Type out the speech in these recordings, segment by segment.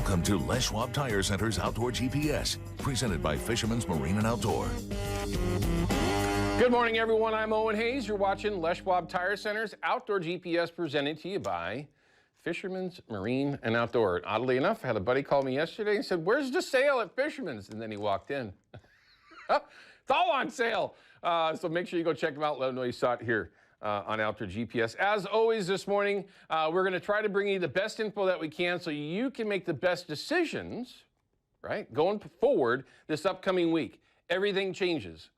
Welcome to Les Schwab Tire Center's Outdoor GPS, presented by Fisherman's Marine and Outdoor. Good morning, everyone. I'm Owen Hayes. You're watching Les Schwab Tire Center's Outdoor GPS, presented to you by Fisherman's Marine and Outdoor. Oddly enough, I had a buddy call me yesterday and said, "Where's the sale at Fisherman's?" And then he walked in. It's all on sale. So make sure you go check them out. Let them know you saw it here on Outdoor GPS. As always this morning, we're going to try to bring you the best info that we can so you can make the best decisions, right, going forward this upcoming week. Everything changes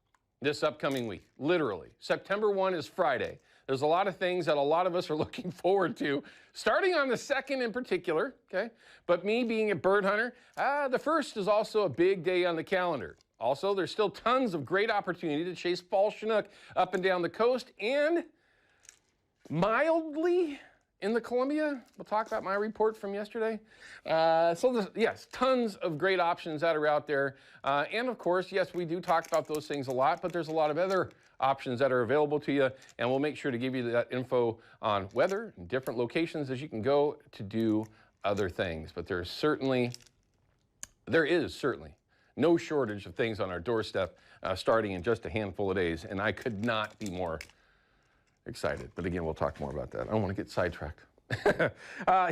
this upcoming week, literally. September 1 is Friday. There's a lot of things that a lot of us are looking forward to, starting on the 2nd in particular, okay? But me being a bird hunter, the 1st is also a big day on the calendar. Also, there's still tons of great opportunity to chase fall Chinook up and down the coast and mildly in the Columbia. We'll talk about my report from yesterday. Yes, tons of great options that are out there. And of course, yes, we do talk about those things a lot, but there's a lot of other options that are available to you. And we'll make sure to give you that info on weather and different locations as you can go to do other things. But there is certainly no shortage of things on our doorstep starting in just a handful of days. And I could not be more excited. But again, we'll talk more about that. I don't want to get sidetracked.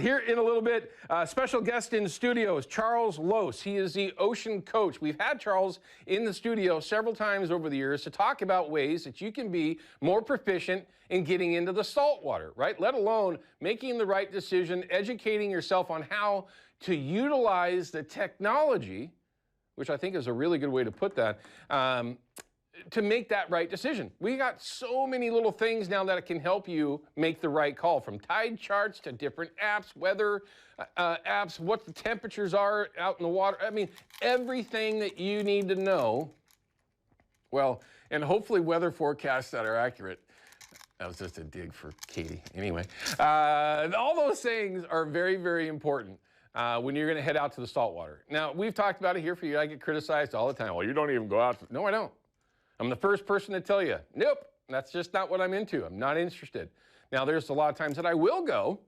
Here in a little bit, special guest in studio is Charles Lose. He is the ocean coach. We've had Charles in the studio several times over the years to talk about ways that you can be more proficient in getting into the saltwater, right? Let alone making the right decision, educating yourself on how to utilize the technology, which I think is a really good way to put that, to make that right decision. We got so many little things now that can help you make the right call, from tide charts to different apps, weather apps, what the temperatures are out in the water. I mean, everything that you need to know. Well, and hopefully weather forecasts that are accurate. That was just a dig for Katie. Anyway, all those things are very, very important when you're going to head out to the saltwater. Now, we've talked about it here for you. I get criticized all the time. Well, you don't even go out. No, I don't. I'm the first person to tell you, nope, that's just not what I'm into. I'm not interested. Now, there's a lot of times that I will go,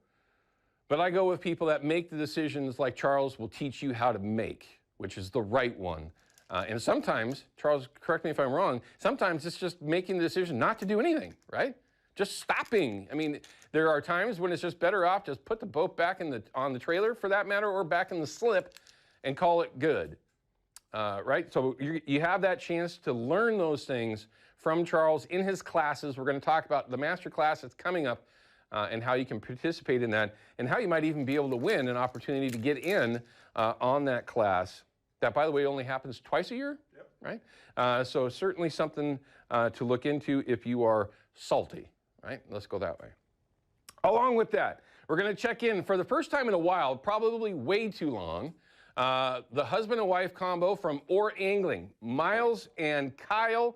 but I go with people that make the decisions like Charles will teach you how to make, which is the right one. And sometimes, Charles, correct me if I'm wrong, sometimes it's just making the decision not to do anything, right? Just stopping. I mean, there are times when it's just better off just put the boat back on the trailer, for that matter, or back in the slip and call it good. Right? So you have that chance to learn those things from Charles in his classes. We're going to talk about the master class that's coming up and how you can participate in that, and how you might even be able to win an opportunity to get in on that class. That, by the way, only happens twice a year, yep. Right? So certainly something to look into if you are salty, right? Let's go that way. Along with that, we're going to check in for the first time in a while, probably way too long, the husband and wife combo from Oar Angling, Miles and Kyle.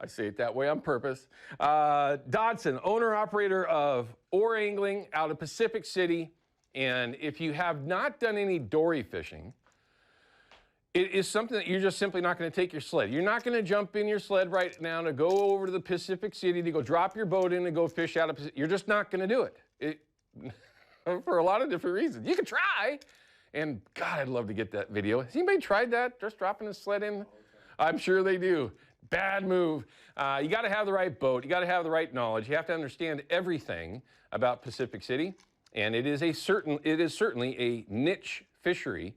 I say it that way on purpose. Dodson, owner-operator of Oar Angling out of Pacific City. And if you have not done any dory fishing, it is something that you're just simply not going to take your sled. You're not going to jump in your sled right now to go over to the Pacific City to go drop your boat in and go fish out of Pacific. You're just not going to do it. For a lot of different reasons. You can try. And God, I'd love to get that video. Has anybody tried that? Just dropping a sled in? I'm sure they do. Bad move. You got to have the right boat. You got to have the right knowledge. You have to understand everything about Pacific City. And it is certainly a niche fishery.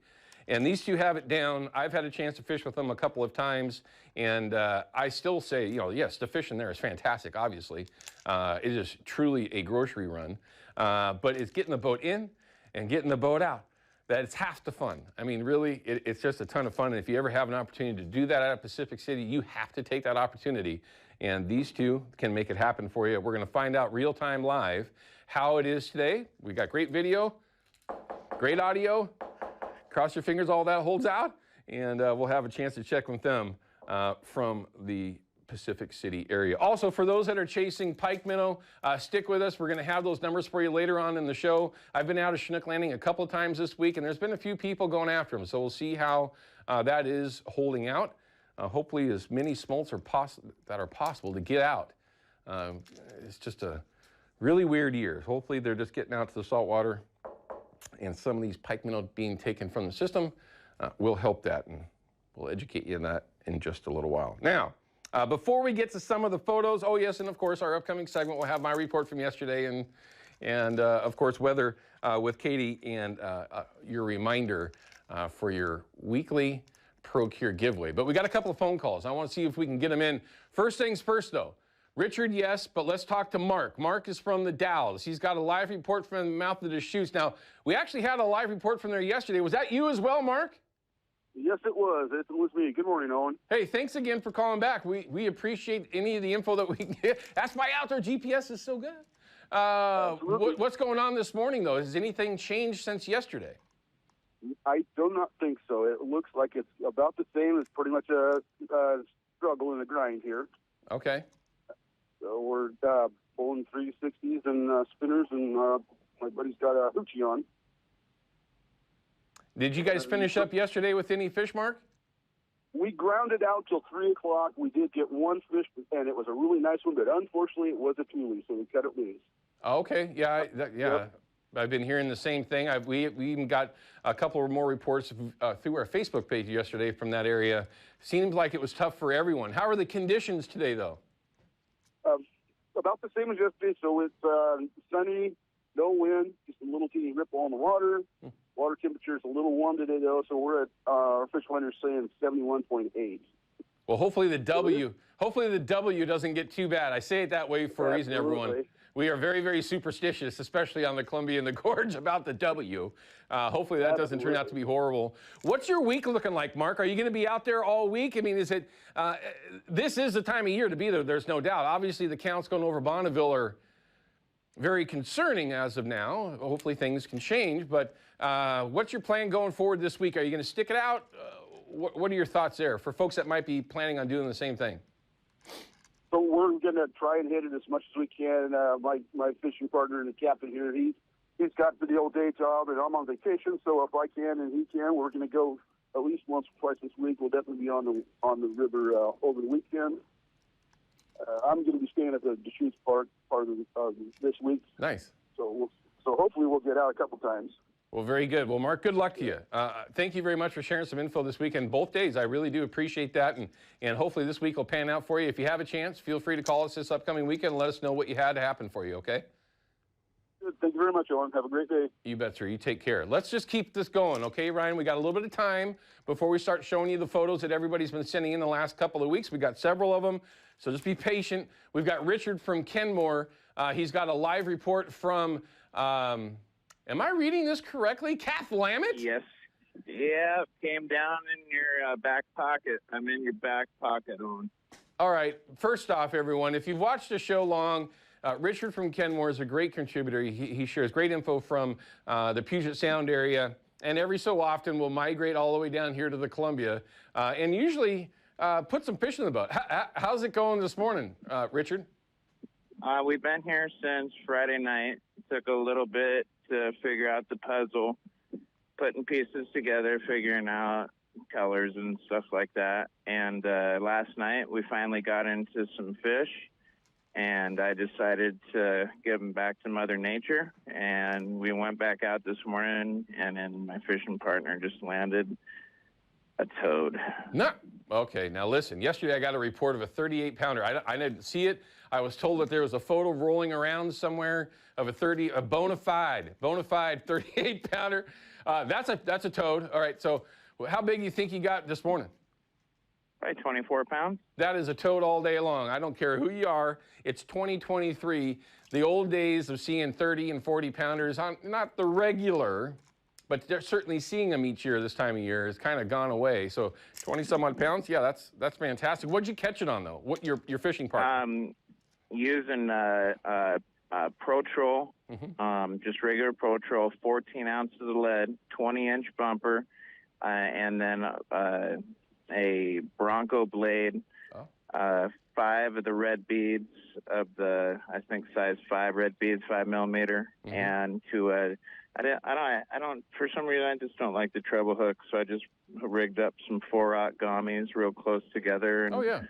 And these two have it down. I've had a chance to fish with them a couple of times. And I still say, yes, the fishing there is fantastic, obviously. It is truly a grocery run. But it's getting the boat in and getting the boat out. That it's half the fun. I mean, really, it's just a ton of fun. And if you ever have an opportunity to do that out of Pacific City, you have to take that opportunity. And these two can make it happen for you. We're going to find out real-time live how it is today. We got great video, great audio. Cross your fingers all that holds out. And we'll have a chance to check with them from the Pacific City area. Also, for those that are chasing pike minnow, stick with us. We're going to have those numbers for you later on in the show. I've been out of Chinook Landing a couple of times this week, and there's been a few people going after them. So we'll see how that is holding out. Hopefully as many smolts that are possible to get out. It's just a really weird year. Hopefully they're just getting out to the saltwater and some of these pike minnow being taken from the system will help that, and we'll educate you in that in just a little while. Now, before we get to some of the photos, oh yes, and of course our upcoming segment will have my report from yesterday, and of course weather with Katie, and your reminder for your weekly Procure giveaway. But we got a couple of phone calls. I want to see if we can get them in. First things first, though. Richard, yes, but let's talk to Mark. Mark is from the Dalles. He's got a live report from the mouth of the Deschutes. Now, we actually had a live report from there yesterday. Was that you as well, Mark? Yes, it was. It was me. Good morning, Owen. Hey, thanks again for calling back. We appreciate any of the info that we can get. That's why outdoor GPS is so good. What's going on this morning, though? Has anything changed since yesterday? I do not think so. It looks like it's about the same. It's pretty much a struggle and a grind here. Okay. So we're pulling 360s and spinners, and my buddy's got a hoochie on. Did you guys finish up yesterday with any fish, Mark? We grounded out till 3 o'clock. We did get one fish, and it was a really nice one, but unfortunately it was a tule, so we cut it loose. Okay. Yeah. Yep. I've been hearing the same thing. We even got a couple of more reports through our Facebook page yesterday from that area. Seemed like it was tough for everyone. How are the conditions today, though? About the same as yesterday. So it's sunny, no wind, just a little teeny ripple on the water. Water temperature is a little warm today, though. So we're at our fish finder saying 71.8. Well, hopefully the W doesn't get too bad. I say it that way for a reason, everyone. We are very, very superstitious, especially on the Columbia and the Gorge, about the W. Hopefully that doesn't turn out to be horrible. What's your week looking like, Mark? Are you going to be out there all week? I mean, is it? This is the time of year to be there. There's no doubt. Obviously, the counts going over Bonneville are very concerning as of now. Hopefully things can change. But what's your plan going forward this week? Are you going to stick it out? What are your thoughts there for folks that might be planning on doing the same thing? So we're going to try and hit it as much as we can. My fishing partner and the captain here, he's got the old day job, and I'm on vacation. So if I can and he can, we're going to go at least once or twice this week. We'll definitely be on the river over the weekend. I'm going to be staying at the Deschutes Park part of this week. Nice. So hopefully we'll get out a couple times. Well, very good. Well, Mark, good luck to you. Thank you very much for sharing some info this weekend, both days. I really do appreciate that, and hopefully this week will pan out for you. If you have a chance, feel free to call us this upcoming weekend and let us know what you had to happen for you, okay? Good. Thank you very much, Owen. Have a great day. You bet, sir. You take care. Let's just keep this going, okay, Ryan? We got a little bit of time before we start showing you the photos that everybody's been sending in the last couple of weeks. We got several of them, so just be patient. We've got Richard from Kenmore. He's got a live report from... am I reading this correctly? Kath Lammet? Yes. Yeah, came down in your back pocket. I'm in your back pocket, Owen. All right. First off, everyone, if you've watched the show long, Richard from Kenmore is a great contributor. He shares great info from the Puget Sound area, and every so often will migrate all the way down here to the Columbia, and usually put some fish in the boat. How's it going this morning, Richard? We've been here since Friday night. Took a little bit to figure out the puzzle, putting pieces together, figuring out colors and stuff like that. And last night we finally got into some fish, and I decided to give them back to Mother Nature. And we went back out this morning, and then my fishing partner just landed a toad. No. Okay, now listen, yesterday I got a report of a 38-pounder. I didn't see it. I was told that there was a photo rolling around somewhere of a bona fide 38-pounder. That's a toad. All right, so how big do you think you got this morning? Probably 24 pounds. That is a toad all day long. I don't care who you are. It's 2023. The old days of seeing 30 and 40 pounders, not the regular, but they're certainly seeing them each year this time of year has kind of gone away. So 20-some odd pounds, yeah, that's fantastic. What'd you catch it on, though? What your fishing partner? Using Pro Troll, just regular Pro Troll, 14 ounces of lead, 20-inch bumper, and then a Bronco blade, 5 of the red beads of the, I think, size 5 red beads, 5 millimeter, and to I don't, for some reason, I just don't like the treble hook, so I just rigged up some 4/0 gommies real close together and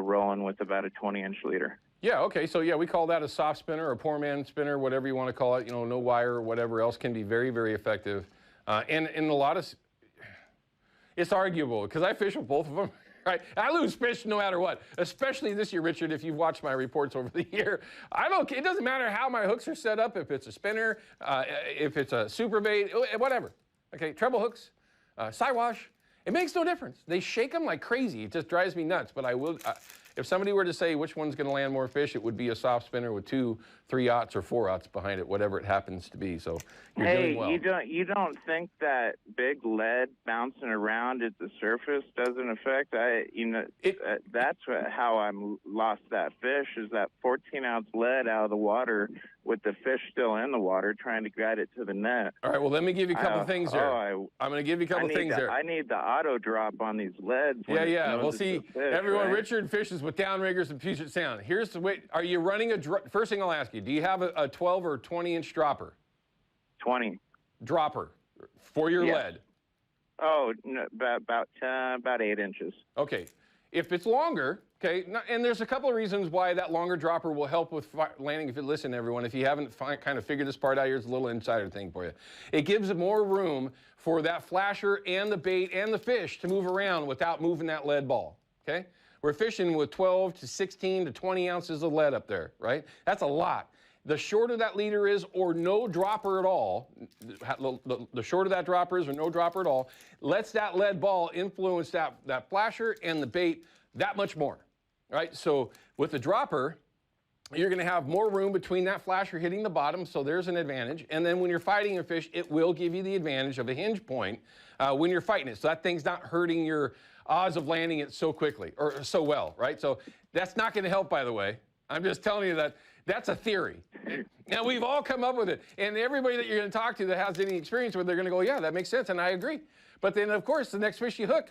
rolling with about a 20-inch leader. Yeah, okay, so yeah, we call that a soft spinner or poor man spinner, whatever you want to call it. You know, no wire or whatever else can be very, very effective. And in a lot of, it's arguable because I fish with both of them. Right? I lose fish no matter what, especially this year, Richard, if you've watched my reports over the year. It doesn't matter how my hooks are set up, if it's a spinner, if it's a super bait, whatever. Okay, treble hooks, sidewash, it makes no difference. They shake them like crazy. It just drives me nuts. But I will, if somebody were to say which one's going to land more fish, it would be a soft spinner with 2 3/0 or 4/0 behind it, whatever it happens to be. So you're doing well. You don't think that big lead bouncing around at the surface doesn't affect? That's how I lost that fish, is that 14-ounce lead out of the water with the fish still in the water trying to guide it to the net. All right, well, let me give you a couple things here. I'm going to give you a couple things here. I need the auto drop on these leads. Yeah. Well, see, everyone, right? Richard fishes with downriggers and Puget Sound. Here's the way. Are you running first thing I'll ask you, do you have a 12 or 20-inch dropper? 20. Dropper for your lead? Oh, no, about 8 inches. Okay. If it's longer, okay, and there's a couple of reasons why that longer dropper will help with landing. Listen, everyone, if you haven't kind of figured this part out, here's a little insider thing for you. It gives more room for that flasher and the bait and the fish to move around without moving that lead ball, okay? We're fishing with 12 to 16 to 20 ounces of lead up there, right? That's a lot. The shorter that leader is or no dropper at all, the shorter that dropper is or no dropper at all, lets that lead ball influence that flasher and the bait that much more, right? So with the dropper, you're going to have more room between that flasher hitting the bottom, so there's an advantage. And then when you're fighting a fish, it will give you the advantage of a hinge point when you're fighting it. So that thing's not hurting your odds of landing it so quickly or so well, right? So that's not going to help, by the way. I'm just telling you that that's a theory. Now, we've all come up with it. And everybody that you're going to talk to that has any experience with, they're going to go, yeah, that makes sense, and I agree. But then, of course, the next fish you hook,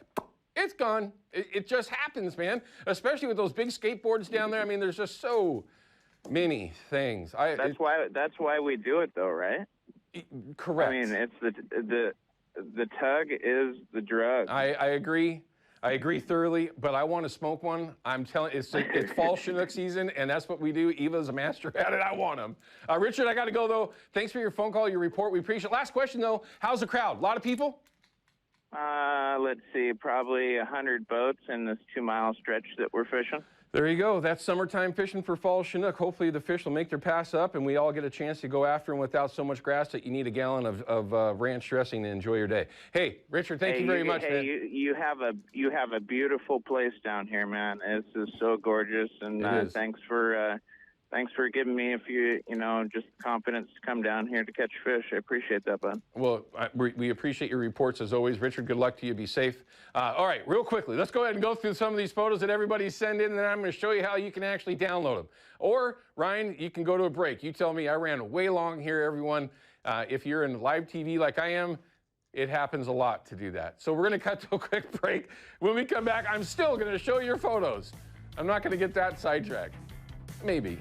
it's gone. It just happens, man, especially with those big skateboards down there. I mean, there's just so many things. That's why we do it, though, right? Correct. I mean, it's the tug is the drug. I agree. I agree thoroughly, but I want to smoke one. I'm telling you, it's fall Chinook season, and that's what we do. Eva's a master at it. I want them. Richard, I got to go, though. Thanks for your phone call, your report. We appreciate it. Last question, though. How's the crowd? A lot of people? Let's see, probably 100 boats in this 2-mile stretch that we're fishing. There you go. That's summertime fishing for fall Chinook. Hopefully the fish will make their pass up, and we all get a chance to go after them without so much grass that you need a gallon of ranch dressing to enjoy your day. Hey, Richard, thank you very much, man. You have a beautiful place down here, man. This is so gorgeous, and thanks for giving me a few, just confidence to come down here to catch fish. I appreciate that, bud. Well, we appreciate your reports as always. Richard, good luck to you. Be safe. All right, real quickly, let's go ahead and go through some of these photos that everybody sent in, and then I'm going to show you how you can actually download them. Or, Ryan, you can go to a break. You tell me. I ran way long here, everyone. If you're in live TV like I am, it happens a lot to do that. So we're going to cut to a quick break. When we come back, I'm still going to show your photos. I'm not going to get that sidetracked. Maybe.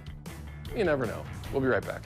You never know. We'll be right back.